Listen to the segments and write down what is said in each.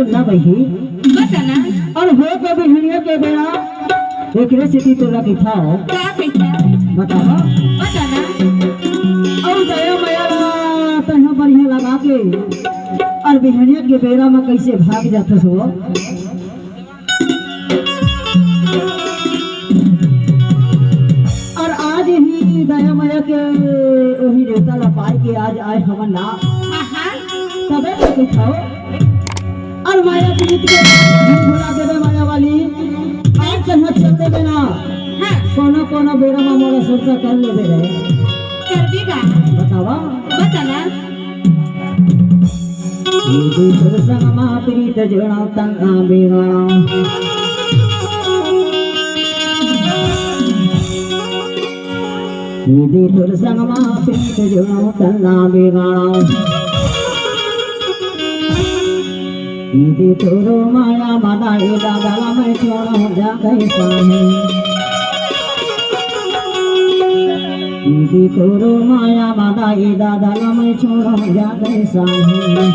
सुनना बही बताना और हो तो बिहनिया के बेड़ा एक रेसिपी तो लगी था क्या कहता बताओ बताना और दया मया तह बढ़िया लगा के और बिहनिया के बेड़ा में कैसे भाग जाते हो और आज ही दया मया के वही देवता ला पाए के आज आए हम ना तबे तो खाओ और माया पीत के भुला देवे माया वाली आज कहाँ चलते बिना कोनो कोनो बेरा में मोरा सुरता कर ले रहे कर देगा बतावा बताना ये सुर संगमा प्रीत जोड़ा तंगा बिगाड़ा ये सुर संगमा प्रीत जोड़ा तंगा बिगाड़ा ये तोरो माया मादा ये दादा मैं छोड़ा जा कैसा है ये तोरो माया मादा ये दादा मैं छोड़ा जा कैसा है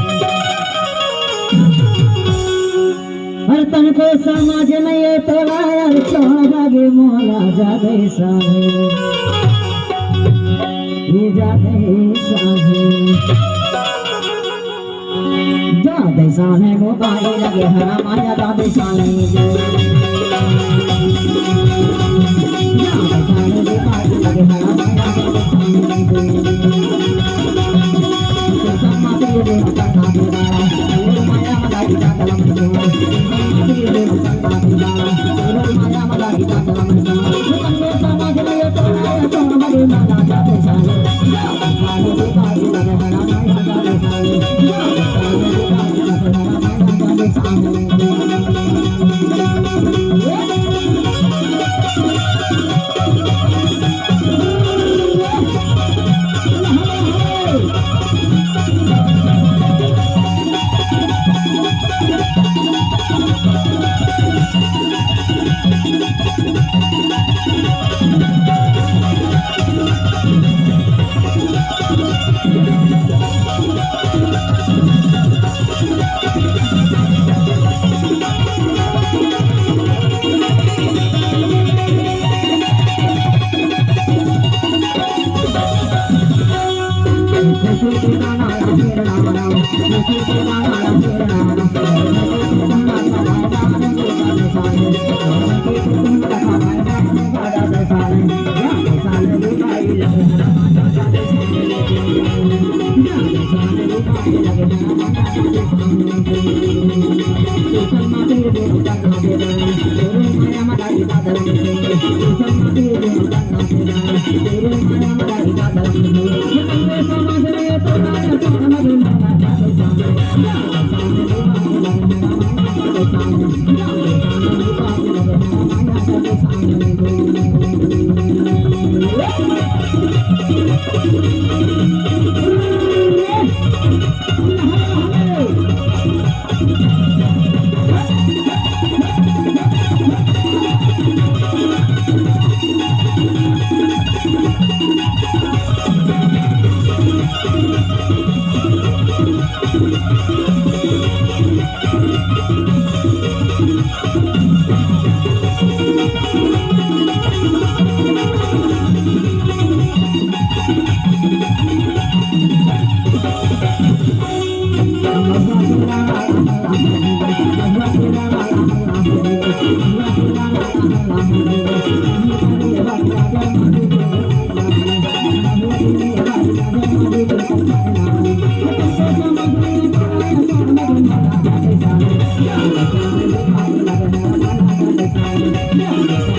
हर तन को समझ नहीं तोला यार छोड़ जागे मोला जा कैसा है ये जा कैसा है जादे साने मोबाइल लगे हरा माया दादे साने जादे साने मोबाइल लगे हरा माया दादे साने सम्मा तेरे दे मकाना तेरा तेरे माया मलाई का कलम तो तेरे दे मकाना तेरा तेरे माया मलाई का कलम तो तन्ने समझ नहीं तोड़ा तो मरे माला जादे साने जादे साने मोबाइल लगे हरा माया दादे साने जादे साने Yeah.